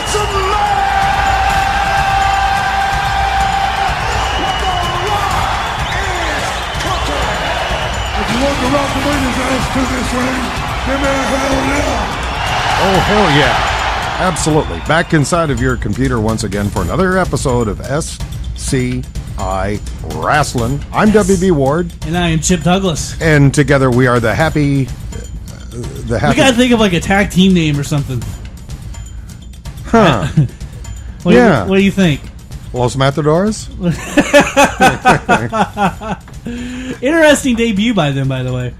some noise! The Rock is cooking! If you want the Rock to bring his ass to this ring, give me a hell yeah! Oh, hell yeah. Absolutely. Back inside of your computer once again for another episode of SCI Wrestling. I'm WB Ward. And I am Chip Douglas. And together we are the happy... We gotta think of like a tag team name or something. Huh. What do you think? Los Matadores? Interesting debut by them, by the way.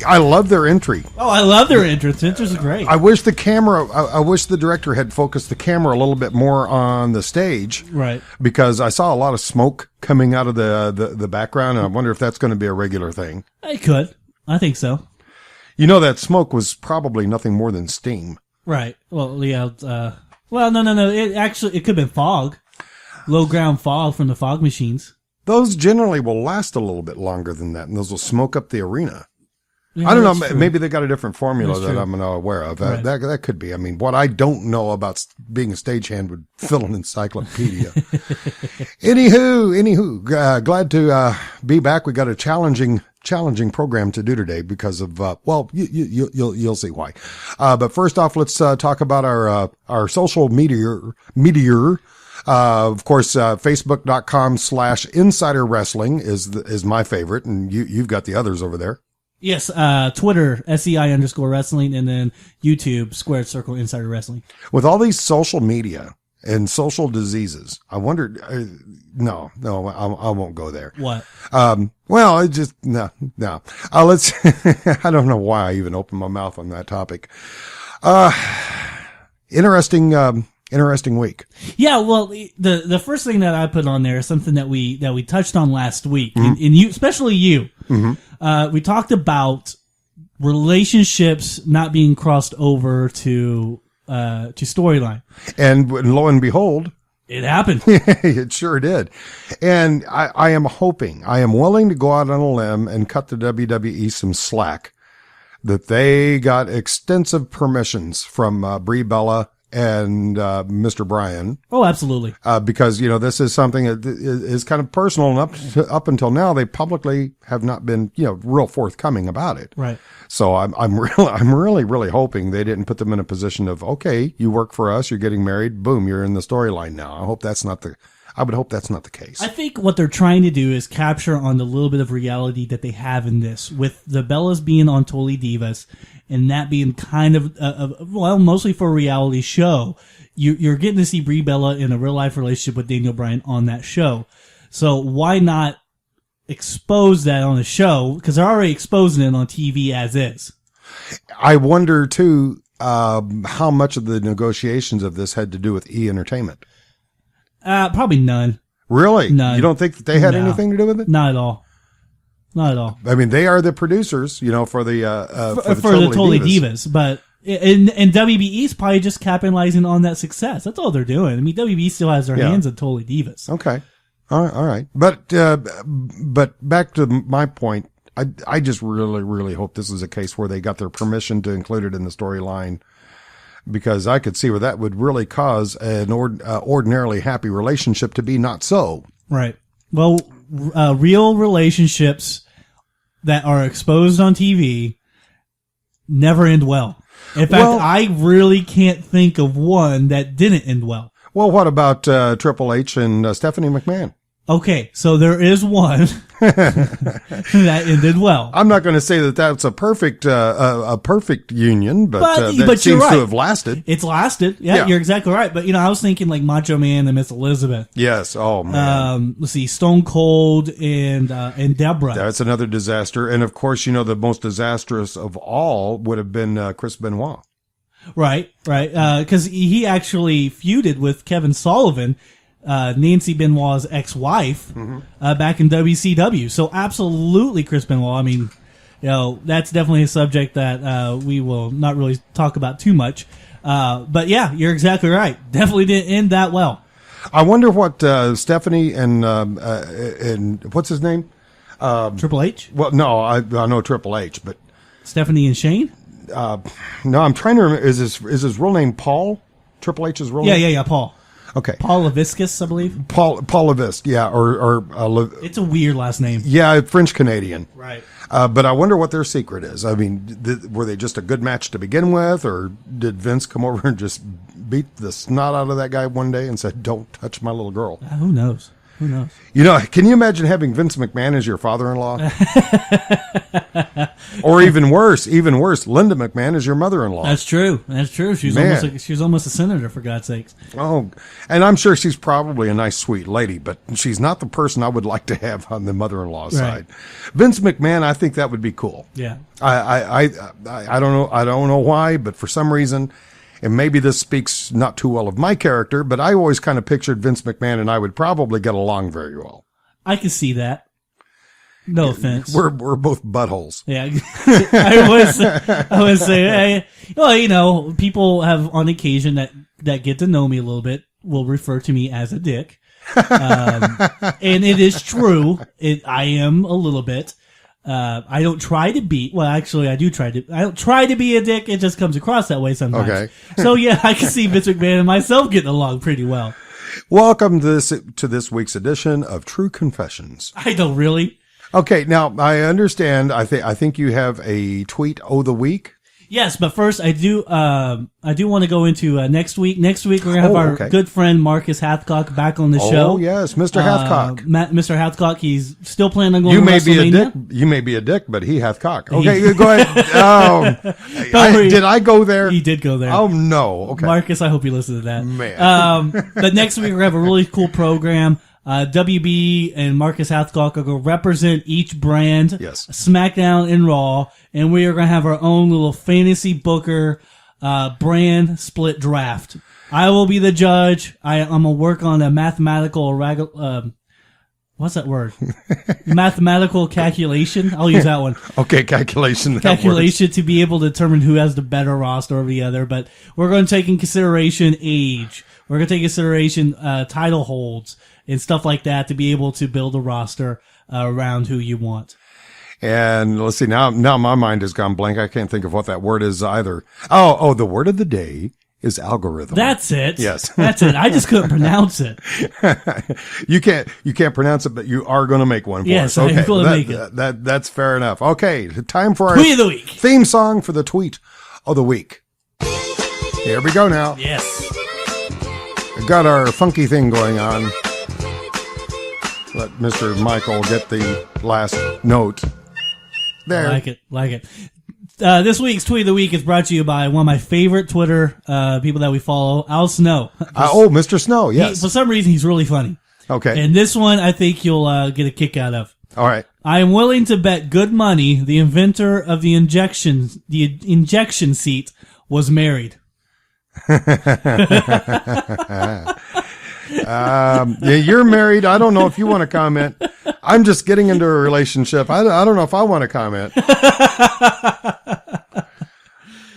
I love their entry. Oh, I love their entrance. Entrance is great. I wish I wish the director had focused the camera a little bit more on the stage. Right. Because I saw a lot of smoke coming out of the background, and I wonder if that's going to be a regular thing. It could. I think so. You know, that smoke was probably nothing more than steam. Right. Well, yeah. No. It could have been fog. Low ground fog from the fog machines. Those generally will last a little bit longer than that, and those will smoke up the arena. Yeah, I don't know. true. Maybe they got a different formula That's that true. I'm not aware of. Right. That could be. I mean, what I don't know about being a stagehand would fill an encyclopedia. Anywho, glad to be back. We got a challenging program to do today because of you'll see why. But first off, let's talk about our social meteor. Of course, Facebook.com/Insider Wrestling is my favorite, and you've got the others over there. Yes, Twitter, SCI_Wrestling, and then YouTube, Squared Circle Insider Wrestling. With all these social media and social diseases, I wondered, no, I won't go there. What? Well, I just, no. Let's, I don't know why I even opened my mouth on that topic. Interesting week. Yeah, well, the first thing that I put on there is something that we touched on last week, and you, especially you. Mm-hmm. We talked about relationships not being crossed over to storyline, and lo and behold, it happened. it sure did. And I am willing to go out on a limb and cut the WWE some slack that they got extensive permissions from Brie Bella and Mr. Bryan. Oh, absolutely. Because, this is something that is kind of personal, and up until now, they publicly have not been, real forthcoming about it. Right. So I'm really hoping they didn't put them in a position of, okay, you work for us, you're getting married, boom, you're in the storyline now. I would hope that's not the case. I think what they're trying to do is capture on the little bit of reality that they have in this, with the Bellas being on Totally Divas, and that being kind of, mostly for a reality show. You're getting to see Brie Bella in a real life relationship with Daniel Bryan on that show. So why not expose that on the show? Because they're already exposing it on TV as is. I wonder too, how much of the negotiations of this had to do with E! Entertainment. Probably none. Really? None. You don't think that they had No. anything to do with it? Not at all. Not at all. I mean, they are the producers, for the For the Totally Divas. But and WBE's probably just capitalizing on that success. That's all they're doing. I mean, WBE still has their hands on Totally Divas. Okay. All right. But back to my point, I just really hope this is a case where they got their permission to include it in the storyline, because I could see where that would really cause an ordinarily happy relationship to be not so. Right. Well, real relationships that are exposed on TV never end well. In fact, I really can't think of one that didn't end well. Well, what about Triple H and Stephanie McMahon? Okay, so there is one that ended well. I'm not going to say that that's a perfect union, but that seems to have lasted. It's lasted. Yeah, you're exactly right. But I was thinking like Macho Man and Miss Elizabeth. Yes. Oh man. Let's see, Stone Cold and Deborah. That's another disaster. And of course, the most disastrous of all would have been Chris Benoit. Right. Because he actually feuded with Kevin Sullivan, Nancy Benoit's ex-wife, back in WCW. So absolutely, Chris Benoit. I mean, that's definitely a subject that we will not really talk about too much. But yeah, you're exactly right. Definitely didn't end that well. I wonder what Stephanie and what's his name? Triple H? Well, no, I know Triple H, but Stephanie and Shane? No, I'm trying to remember. Is his real name Paul? Triple H's real Yeah, name? yeah, Paul. Okay. Paul Leviscus, I believe. Paul Levesque, yeah, It's a weird last name. yeah, French Canadian. Right. But I wonder what their secret is. I mean, were they just a good match to begin with, or did Vince come over and just beat the snot out of that guy one day and said, "Don't touch my little girl"? Who knows? Who knows? You know, can you imagine having Vince McMahon as your father-in-law? Or even worse, Linda McMahon as your mother-in-law. That's true. That's true. She's Man. almost a senator, for God's sakes. Oh, and I'm sure she's probably a nice, sweet lady, but she's not the person I would like to have on the mother-in-law side. Vince McMahon, I think that would be cool. Yeah. I don't know. I don't know why, but for some reason, and maybe this speaks not too well of my character, but I always kind of pictured Vince McMahon and I would probably get along very well. I can see that. No offense. We're both buttholes. Yeah. I would say, hey, well, you know, people have on occasion that get to know me a little bit will refer to me as a dick. And it is true. I am a little bit. I don't try to be, well, actually, I don't try to be a dick. It just comes across that way sometimes. Okay. So yeah, I can see Vince McMahon and myself getting along pretty well. Welcome to this week's edition of True Confessions. I don't really. Okay, now I understand. I think you have a tweet of the week. Yes, but first I do want to go into next week. Next week we're gonna have our good friend Marcus Hathcock back on the show. Oh yes, Mr. Hathcock. Mr. Hathcock, he's still planning on going. You to may be a dick. WrestleMania. You may be a dick, but he hath cock. Okay, go ahead. Did I go there? He did go there. Oh no. Okay, Marcus, I hope you listen to that. Man. But next week we're gonna have a really cool program. WB and Marcus Hathcock are going to represent each brand. Yes. SmackDown and Raw. And we are going to have our own little fantasy booker, brand split draft. I will be the judge. I'm going to work on a mathematical, what's that word? Mathematical calculation. I'll use that one. Okay, calculation. Calculation to be able to determine who has the better roster over the other. But we're going to take in consideration age. We're going to take in consideration title holds and stuff like that to be able to build a roster around who you want. And let's see, now my mind has gone blank. I can't think of what that word is either. Oh, the word of the day is algorithm. That's it. Yes. That's it. I just couldn't pronounce it. You can't pronounce it, but you are going to make one for yes, us. Okay. I'm going to make it. That's fair enough. Okay. Time for our Tweet of the week. Theme song for the tweet of the week. Here we go now. Yes. We've got our funky thing going on. Let Mr. Michael get the last note. There. Like it. This week's Tweet of the Week is brought to you by one of my favorite Twitter people that we follow, Al Snow. Mr. Snow, yes. For some reason, he's really funny. Okay. And this one, I think you'll get a kick out of. All right. I am willing to bet good money the inventor of the injection seat was married. You're married. I don't know if you want to comment. I'm just getting into a relationship. I don't know if I want to comment.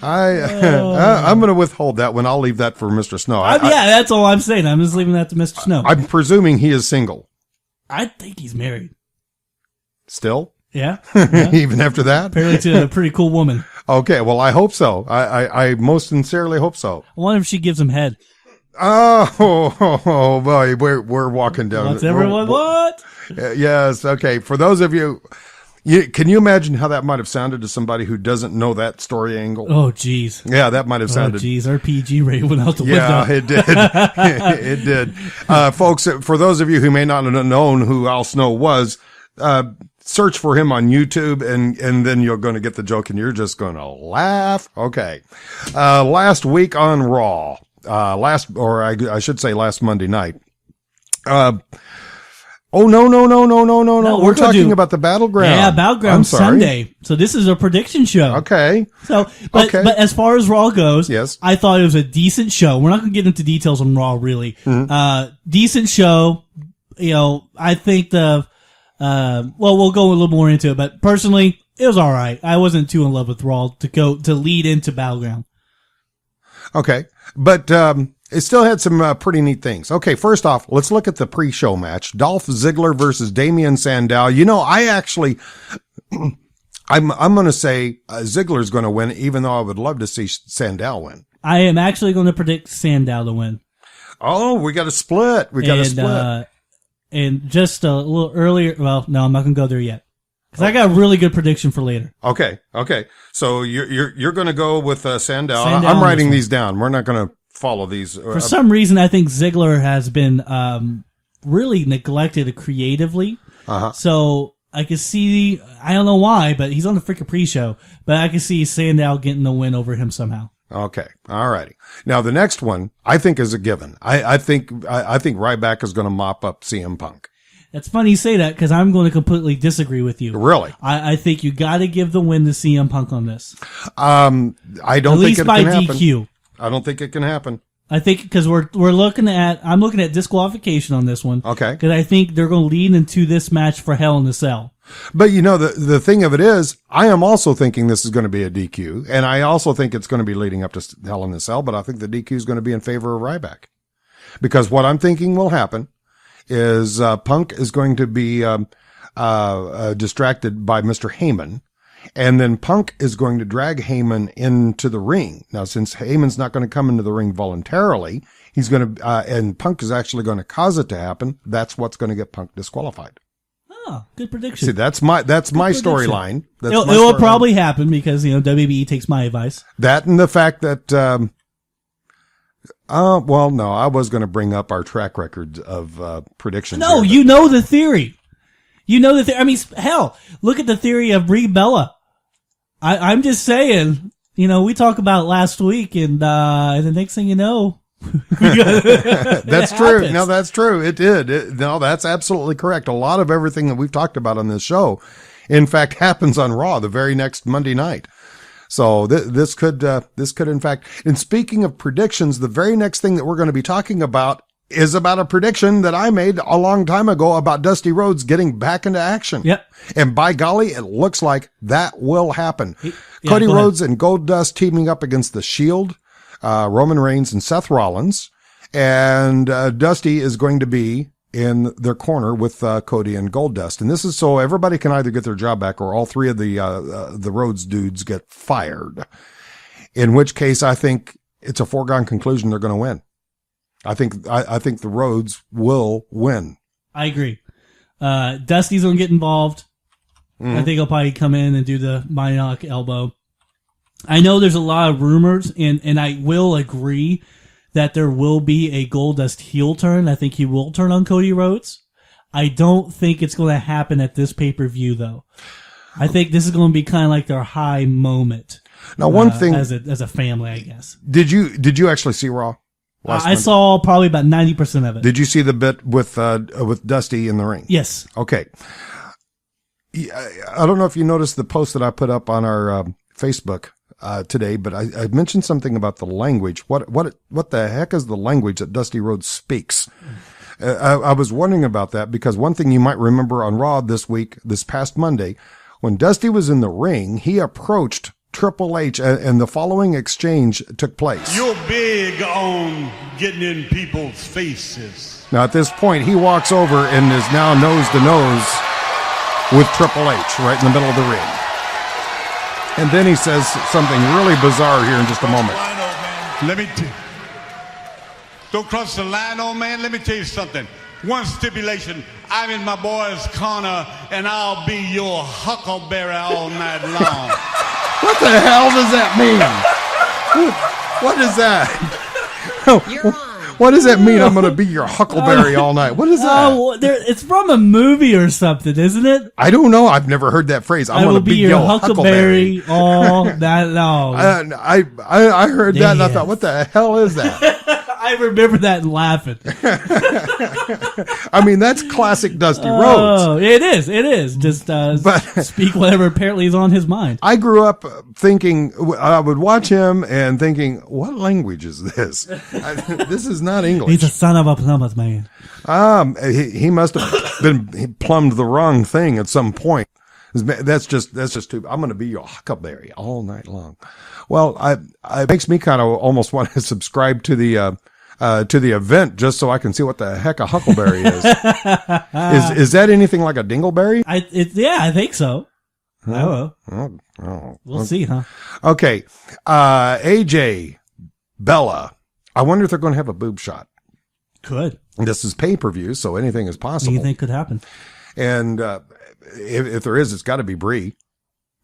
I'm going to withhold that one. I'll leave that for Mr. Snow. That's all I'm saying. I'm just leaving that to Mr. Snow. I'm presuming he is single. I think he's married. Still? Yeah. Even after that? Apparently to a pretty cool woman. Okay, well, I hope so. I most sincerely hope so. I wonder if she gives him head. Oh boy, we're walking down. What's everyone what? Yes. Okay. For those of you, can you imagine how that might have sounded to somebody who doesn't know that story angle? Oh, geez. Yeah, that might have sounded. Oh, geez. Our PG rate went out the window. Yeah, it did. It did. Folks, for those of you who may not have known who Al Snow was, search for him on YouTube and then you're going to get the joke and you're just going to laugh. Okay. Last week on Raw. I should say last Monday night. No. We're talking about the Battleground. Yeah, Battleground Sunday. So this is a prediction show. Okay. So, but as far as Raw goes, yes, I thought it was a decent show. We're not going to get into details on Raw, really. Mm-hmm. Decent show. You know, I think we'll go a little more into it, but personally, it was all right. I wasn't too in love with Raw to lead into Battleground. Okay. But it still had some pretty neat things. Okay, first off, let's look at the pre-show match. Dolph Ziggler versus Damian Sandow. You know, I actually, I'm going to say Ziggler's going to win, even though I would love to see Sandow win. I am actually going to predict Sandow to win. Oh, we got a split. And just a little earlier, well, no, I'm not going to go there yet. Because I got a really good prediction for later. Okay. So you're going to go with Sandow. Sandow I'm writing these down. We're not going to follow these. For some reason, I think Ziggler has been really neglected creatively. So I can see, I don't know why, but he's on the freaking pre-show. But I can see Sandow getting the win over him somehow. Okay. All righty. Now the next one I think is a given. I think Ryback is going to mop up CM Punk. It's funny you say that because I'm going to completely disagree with you. Really? I think you got to give the win to CM Punk on this. I don't think it can happen. At least by DQ. I don't think it can happen. I think because I'm looking at disqualification on this one. Okay. Because I think they're going to lead into this match for Hell in the Cell. But the thing of it is, I am also thinking this is going to be a DQ, and I also think it's going to be leading up to Hell in the Cell, but I think the DQ is going to be in favor of Ryback. Because what I'm thinking will happen is, Punk is going to be, distracted by Mr. Heyman, and then Punk is going to drag Heyman into the ring. Now, since Heyman's not going to come into the ring voluntarily, he's going to, and Punk is actually going to cause it to happen. That's what's going to get Punk disqualified. Oh, good prediction. See, that's my storyline. It will probably happen because, WBE takes my advice. That and the fact that, well, no, I was going to bring up our track record of, predictions. No, here, you know the theory. I mean, hell, look at the theory of Brie Bella. I'm just saying, we talked about it last week and the next thing you know, that's true. Happens. No, that's true. It did. No, that's absolutely correct. A lot of everything that we've talked about on this show, in fact, happens on Raw the very next Monday night. So this could in fact, and speaking of predictions, the very next thing that we're going to be talking about is about a prediction that I made a long time ago about Dusty Rhoades getting back into action. Yep. And by golly, it looks like that will happen. Yeah, Cody Rhodes and Goldust teaming up against The Shield. Roman Reigns and Seth Rollins, and Dusty is going to be in their corner with Cody and Goldust. And this is so everybody can either get their job back or all three of the Rhodes dudes get fired. In which case, I think it's a foregone conclusion they're going to win. I think the Rhodes will win. I agree. Dusty's going to get involved. I think he'll probably come in and do the Bionic elbow. I know there's a lot of rumors, and I will agree that there will be a Goldust heel turn. I think he will turn on Cody Rhodes. I don't think it's going to happen at this pay-per-view, though. I think this is going to be kind of like their high moment. Now, one thing as a family, I guess. Did you actually see Raw? I saw probably about 90% of it. Did you see the bit with Dusty in the ring? Yes. Okay. I don't know if you noticed the post that I put up on our Facebook today, but I mentioned something about the language. What the heck is the language that Dusty Rhoades speaks? I was wondering about that because one thing you might remember on Raw this past Monday, when Dusty was in the ring, he approached Triple H and the following exchange took place. You're big on getting in people's faces. Now at this point, he walks over and is now nose to nose with Triple H right in the middle of the ring. And then he says something really bizarre here in just a moment. Don't cross the line, old man. Let me tell you something. One stipulation, I'm in my boy's corner, and I'll be your huckleberry all night long. What the hell does that mean? What is that? You're on. What does that mean? I'm going to be your huckleberry all night. What is that? It's from a movie or something, isn't it? I don't know. I've never heard that phrase. I'm going to be your huckleberry all night long. I heard that and I thought, what the hell is that? I remember that and laughing. I mean, that's classic Dusty Rhoades. Oh, it is. Just speak whatever apparently is on his mind. I grew up thinking, I would watch him and thinking, what language is this? This is not English. He's a son of a plumber, man. He must have he plumbed the wrong thing at some point. That's just too, I'm going to be your huckleberry all night long. Well, it makes me kind of almost want to subscribe to the event just so I can see what the heck a huckleberry is. Is that anything like a dingleberry? I think so. Oh, we'll see, huh? Okay. AJ Bella. I wonder if they're going to have a boob shot. Could. This is pay-per-view, so anything is What possible. do you think could happen? And if there is, it's got to be Brie.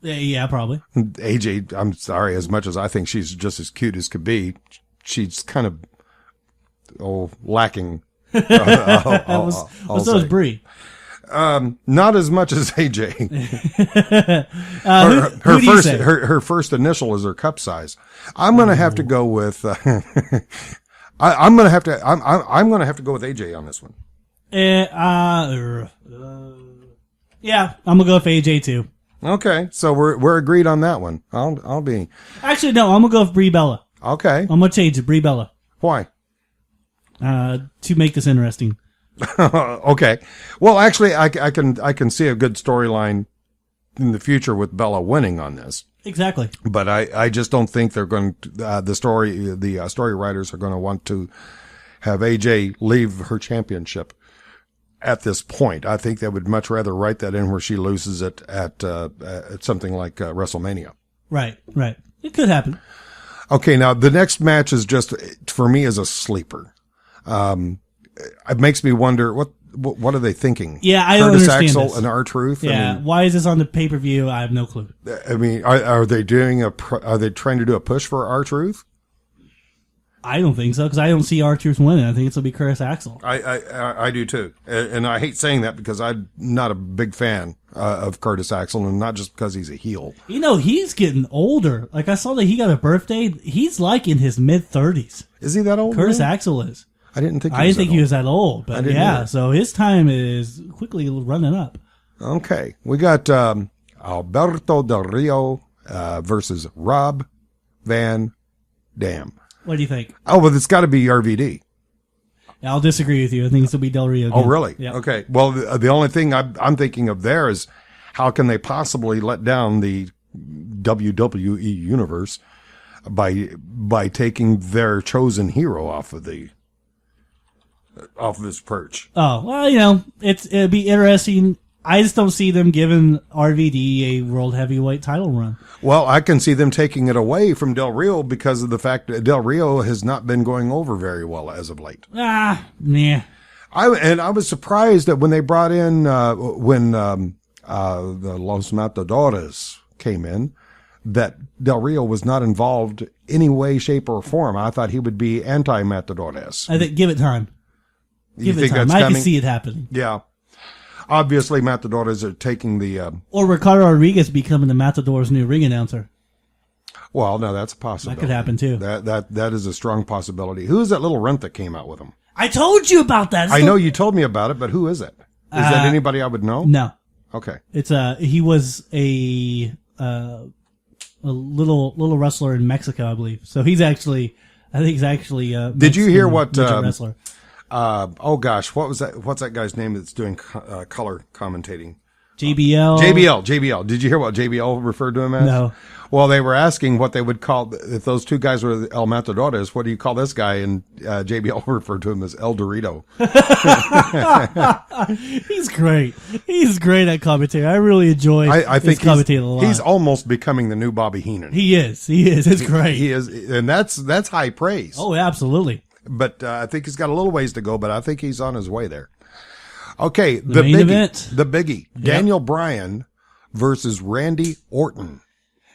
Yeah, probably. AJ, I'm sorry, as much as I think she's just as cute as could be, she's kind of lacking. So is Brie. Not as much as AJ. Who do you say? Her first initial is her cup size. I'm going to have to go with. I'm going to have to. I'm going to have to go with AJ on this one. Yeah, I'm gonna go with AJ too. Okay, so we're agreed on that one. I'll be. Actually, no, I'm gonna go with Brie Bella. Okay. I'm gonna change it, Brie Bella. Why? To make this interesting. Okay. Well, actually, I can see a good storyline in the future with Bella winning on this. Exactly. But I just don't think they're going to, the story writers are going to want to have AJ leave her championship at this point. I think they would much rather write that in where she loses it at something like WrestleMania. Right. It could happen. Okay. Now the next match is just, for me, is a sleeper. It makes me wonder what are they thinking? Yeah, I don't understand Axel this. and R-Truth. Yeah, I mean, why is this on the pay-per-view? I have no clue. I mean, are they trying to do a push for R-Truth? I don't think so because I don't see R-Truth winning. I think it's gonna be Curtis Axel. I do too, and I hate saying that because I'm not a big fan of Curtis Axel, and not just because he's a heel. You know, he's getting older. Like I saw that he got a birthday. He's like in his mid-30s. Is he that old? Curtis really? Axel is. I didn't think. I didn't think he was that old, but yeah. either. So his time is quickly running up. Okay, we got Alberto Del Rio versus Rob Van Dam. What do you think? Oh, well, it's got to be RVD. I'll disagree with you. I think this will be Del Rio. Oh, again. really? Yeah. Okay. Well, the only thing I'm thinking of there is how can they possibly let down the WWE universe by taking their chosen hero off of his perch. Oh, well, you know, it'd be interesting. I just don't see them giving RVD a world heavyweight title run. Well, I can see them taking it away from Del Rio because of the fact that Del Rio has not been going over very well as of late. Nah. I was surprised that when they brought in the Los Matadores came in, that Del Rio was not involved any way, shape, or form. I thought he would be anti-Matadores. I think give it time. You Give it think time. that's I coming? can see it happening. Yeah. Obviously, Matadores are taking the. Or Ricardo Rodriguez becoming the Matador's new ring announcer. Well, no, that's a possibility. That could happen too. That is a strong possibility. Who is that little runt that came out with him? I told you about that. I know you told me about it, but who is it? Is that anybody I would know? No. Okay. It's he was a little wrestler in Mexico, I believe. So I think he's actually Did you hear what wrestler? Oh gosh, what's that guy's name that's doing color commentating? JBL. Did you hear what JBL referred to him as? No. Well, they were asking what they would call, if those two guys were El Matadores, what do you call this guy? And JBL referred to him as El Dorito. He's great. He's great at commentary. I really enjoy I think his commentating a lot. he's almost becoming the new Bobby Heenan. He is. It's great. He is, and that's high praise. Oh, absolutely. But I think he's got a little ways to go, but I think he's on his way there. Okay, The main event. The biggie. Daniel Bryan versus Randy Orton.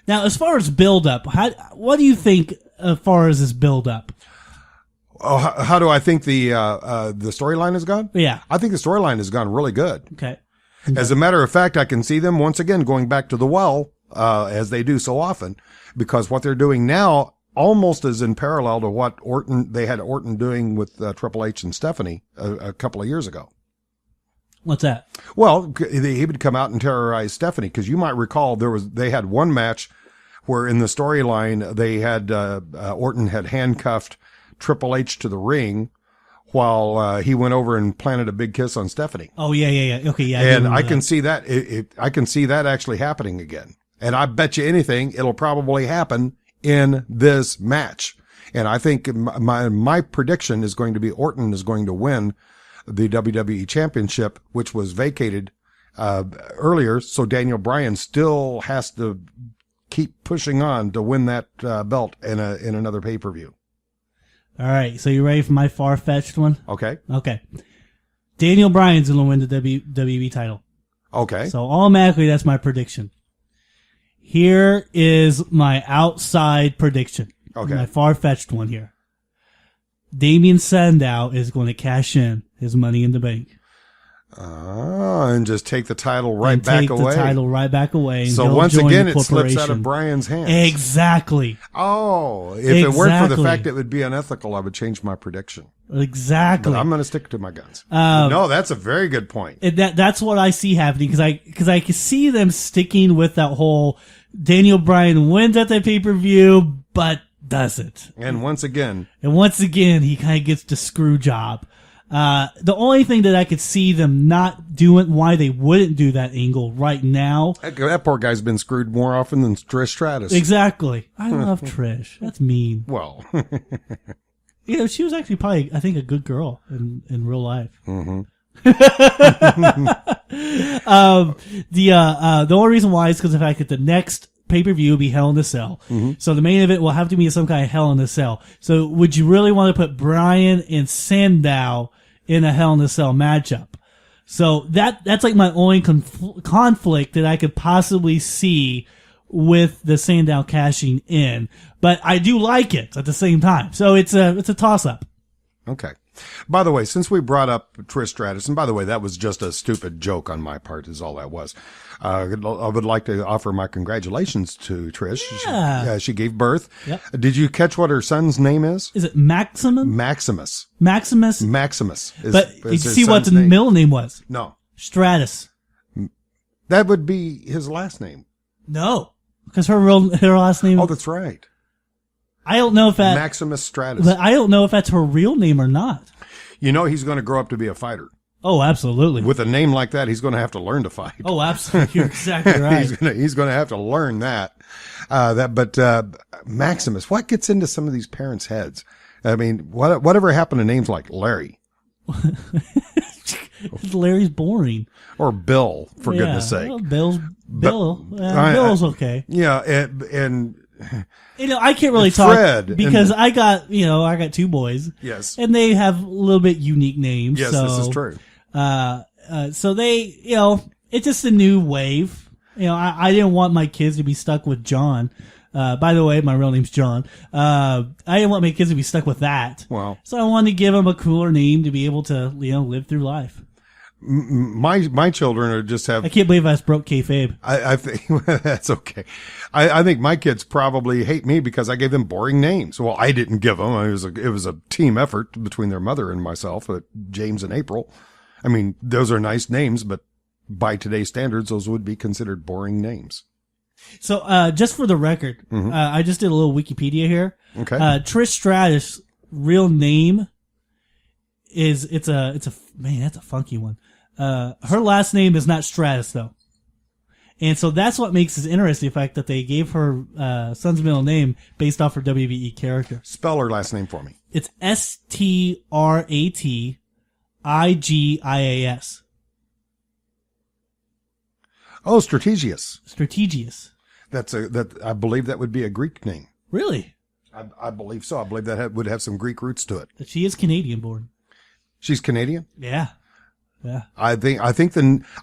Now, as far as build-up, what do you think as far as this build-up? Oh, how do I think the storyline has gone? Yeah. I think the storyline has gone really good. Okay. As a matter of fact, I can see them once again going back to the well, as they do so often, because what they're doing now almost is in parallel to what they had Orton doing with Triple H and Stephanie a couple of years ago. What's that? Well, he would come out and terrorize Stephanie, because you might recall they had one match where in the storyline they had Orton had handcuffed Triple H to the ring while he went over and planted a big kiss on Stephanie. Oh yeah. Okay, yeah. And I can see that I can see that actually happening again. And I bet you anything it'll probably happen in this match. And I think my prediction is going to be Orton is going to win the WWE Championship, which was vacated earlier. So Daniel Bryan still has to keep pushing on to win that belt in another pay-per-view. All right, so you ready for my far-fetched one? Okay. Okay. Daniel Bryan's going to win the WWE title. Okay. So automatically, that's my prediction. Here is my outside prediction. Okay. My far-fetched one here. Damien Sandow is going to cash in his Money in the Bank. And just take the title right and back take away. the title right back away. And So he'll once join again, the it slips out of corporation. Brian's hands. Exactly. Oh, if it weren't for the Exactly. fact it would be unethical, I would change my prediction. Exactly. But I'm going to stick to my guns. No, that's a very good point. That's what I see happening because I can see them sticking with that whole Daniel Bryan wins at the pay-per-view, but doesn't. And once again, he kind of gets the screw job. The only thing that I could see them not doing, why they wouldn't do that angle right now. that poor guy's been screwed more often than Trish Stratus. Exactly. I love Trish. That's mean. Well, You know, she was actually probably, I think, a good girl in real life. mm-hmm. The only reason why is because of the fact that the next pay-per-view will be Hell in a Cell. Mm-hmm. So the main event will have to be some kind of Hell in a Cell. So would you really want to put Bryan and Sandow in a Hell in a Cell matchup? So that's like my only conflict that I could possibly see with the Sandow cashing in. But I do like it at the same time. So it's a toss-up. Okay. By the way, since we brought up Trish Stratus, and by the way, that was just a stupid joke on my part, is all that was. I would like to offer my congratulations to Trish. Yeah. She gave birth. Yep. Did you catch what her son's name is? Is it Maximum? Maximus. Maximus? Maximus. But did you his see what the son's name. middle name was? No. Stratus. That would be his last name. No. Because her last name. Oh, that's right. I don't know if that. Maximus Stratus. But I don't know if that's her real name or not. You know he's going to grow up to be a fighter. Oh, absolutely. With a name like that, he's going to have to learn to fight. Oh, absolutely. You're exactly right. he's going to have to learn that. But Maximus, what gets into some of these parents' heads? I mean, whatever happened to names like Larry Larry's boring. or Bill, for Yeah. goodness sake? Well, Bill's okay. Yeah, and You know, I can't really talk Fred because I got two boys. yes, And they have a little bit unique names. yes, so, this is true. So they, it's just a new wave. I didn't want my kids to be stuck with John. By the way, my real name's John. I didn't want my kids to be stuck with that. Well, So I wanted to give them a cooler name to be able to, live through life. my children are just have. I can't believe I just broke kayfabe. I think that's okay. I think my kids probably hate me because I gave them boring names. Well, I didn't give them. It was a team effort between their mother and myself, James and April. I mean, those are nice names, but by today's standards, those would be considered boring names. So, just for the record, I just did a little Wikipedia here. Okay. Trish Stratus' real name it's a man, that's a funky one. Her last name is not Stratus though. And so that's what makes this interesting, the fact that they gave her, son's middle name based off her WWE character. Spell her last name for me. It's Stratigias. Oh, Strategius. Strategius. That I believe that would be a Greek name. Really? I believe so. I believe that would have some Greek roots to it. She is Canadian born. She's Canadian. Yeah. Yeah. I think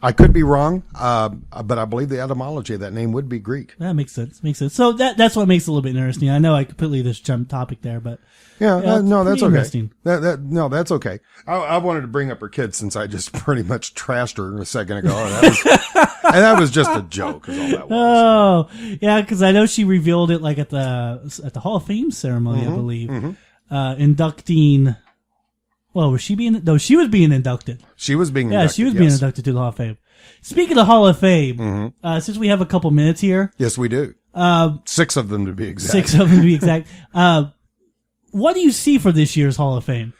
I could be wrong, but I believe the etymology of that name would be Greek. That makes sense. So that's what makes it a little bit interesting. I know I completely just jumped topic there, but Yeah, no, that's pretty okay. interesting. No, that's okay. I wanted to bring up her kids since I just pretty much trashed her a second ago, and that was just a joke. Is all that was. Oh, yeah, because I know she revealed it like at the Hall of Fame ceremony, I believe, inducting. Well, was she being? No, she was being inducted. She was being. Yeah, inducted, she was being yes. inducted to the Hall of Fame. Speaking of Hall of Fame, since we have a couple minutes here, Yes, we do. 6 of them to be exact. 6 of them to be exact. What do you see for this year's Hall of Fame?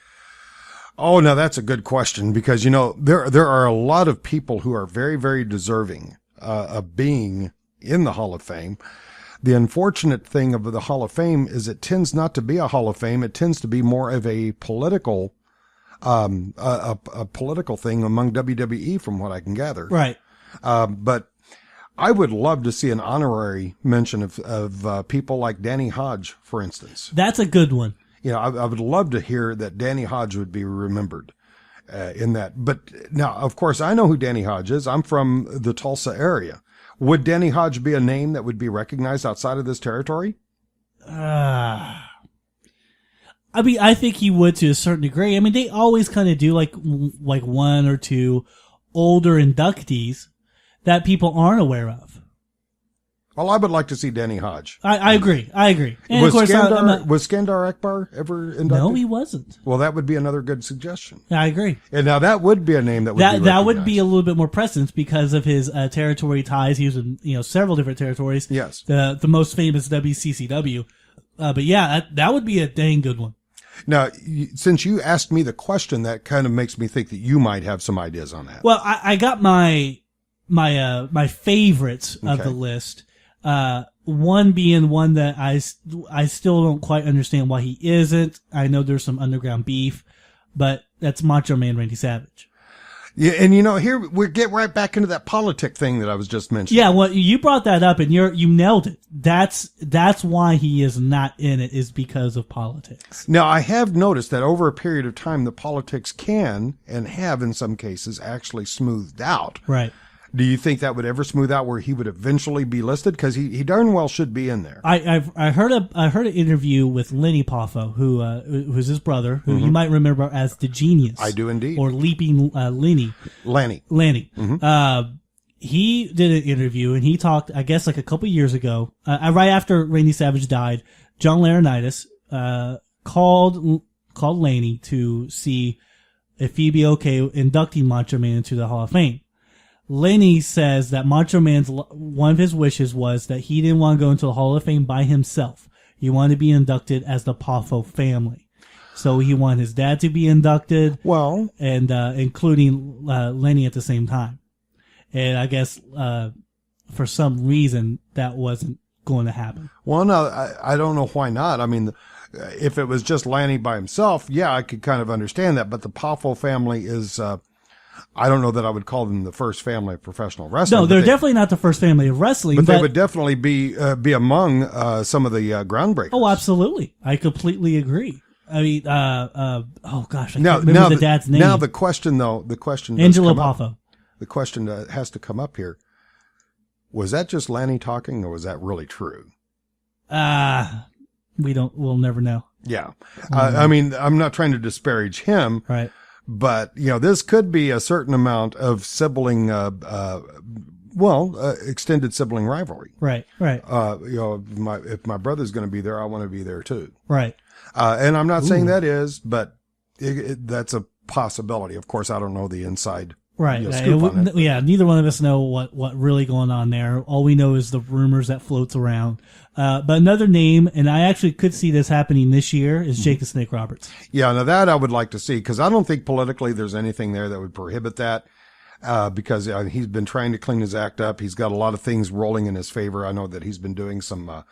Oh, now that's a good question because there are a lot of people who are very, very deserving of being in the Hall of Fame. The unfortunate thing of the Hall of Fame is it tends not to be a Hall of Fame. It tends to be more of a political, a political thing among WWE, from what I can gather. Right. But I would love to see an honorary mention of people like Danny Hodge, for instance. That's a good one. I would love to hear that Danny Hodge would be remembered in that. But now, of course, I know who Danny Hodge is. I'm from the Tulsa area. Would Danny Hodge be a name that would be recognized outside of this territory? I mean, I think he would to a certain degree. I mean, they always kind of do like one or two older inductees that people aren't aware of. Well, I would like to see Danny Hodge. I agree. And was of course, was Skandar Akbar ever inducted? No, he wasn't. Well, that would be another good suggestion. I agree. And now that would be a name that would be that would be a little bit more precedence because of his territory ties. He was in several different territories. Yes. The most famous WCCW. But yeah, that would be a dang good one. Now, since you asked me the question, that kind of makes me think that you might have some ideas on that. Well, I got my favorites of the list. One being one that I still don't quite understand why he isn't. I know there's some underground beef, but that's Macho Man Randy Savage. Yeah, and here we get right back into that politic thing that I was just mentioning. Yeah, well, you brought that up and you nailed it. That's why he is not in it, is because of politics. Now, I have noticed that over a period of time, the politics can and have in some cases actually smoothed out. Right. Do you think that would ever smooth out where he would eventually be listed? Because he darn well should be in there. I heard an interview with Lenny Poffo, who's his brother, who you might remember as the Genius. I do indeed. Or Leaping Lenny. Lanny. He did an interview and he talked, I guess, like a couple years ago, right after Randy Savage died. John Laurinaitis called Lanny to see if he'd be okay inducting Macho Man into the Hall of Fame. Lenny says that Macho Man's one of his wishes was that he didn't want to go into the Hall of Fame by himself. He wanted to be inducted as the Poffo family. So he wanted his dad to be inducted. Well, and including Lenny at the same time. And I guess for some reason that wasn't going to happen. Well, no, I don't know why not. I mean, if it was just Lanny by himself, yeah, I could kind of understand that. But the Poffo family is, I don't know that I would call them the first family of professional wrestling. No, they're definitely not the first family of wrestling. But they would definitely be among some of the groundbreakers. Oh, absolutely. I completely agree. I mean, oh gosh, I can't remember the dad's name. Now the question Angelo Poffo. The question has to come up here. Was that just Lanny talking, or was that really true? We'll never know. Yeah. I mean, I'm not trying to disparage him. Right. But, this could be a certain amount of sibling, extended sibling rivalry. Right. If my brother's going to be there, I want to be there too. Right. And I'm not saying that is, but that's a possibility. Of course, I don't know the inside. Right. Scoop on it. Yeah. Neither one of us know what really going on there. All we know is the rumors that floats around. But another name, and I actually could see this happening this year, is Jake the Snake Roberts. Yeah. Now that I would like to see, because I don't think politically there's anything there that would prohibit that. Because he's been trying to clean his act up. He's got a lot of things rolling in his favor. I know that he's been doing some,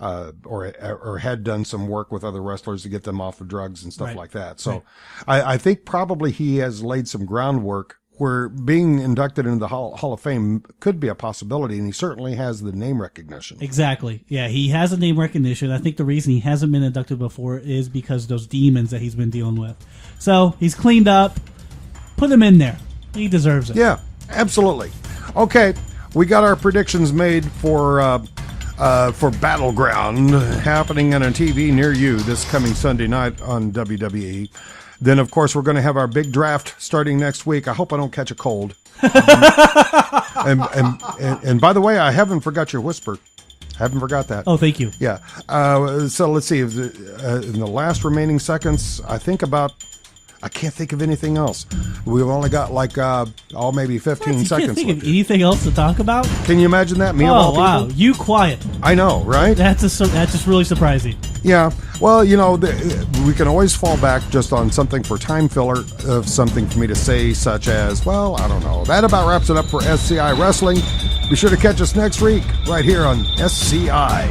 or had done some work with other wrestlers to get them off of drugs and stuff like that. So I think probably he has laid some groundwork where being inducted into the Hall of Fame could be a possibility, and he certainly has the name recognition. Exactly. Yeah, he has a name recognition. I think the reason he hasn't been inducted before is because of those demons that he's been dealing with. So he's cleaned up. Put him in there. He deserves it. Yeah, absolutely. Okay, we got our predictions made for Battleground happening on a TV near you this coming Sunday night on WWE. Then, of course, we're going to have our big draft starting next week. I hope I don't catch a cold. And by the way, I haven't forgot your whisper. Haven't forgot that. Oh, thank you. Yeah. So let's see. In the last remaining seconds, I can't think of anything else. We've only got maybe 15 seconds. Can't think of anything else to talk about? Can you imagine that? Me of Oh, all wow. people? You quiet. I know, right? That's just really surprising. Yeah. Well, we can always fall back just on something for time filler of something for me to say, such as, well, I don't know. That about wraps it up for SCI Wrestling. Be sure to catch us next week right here on SCI.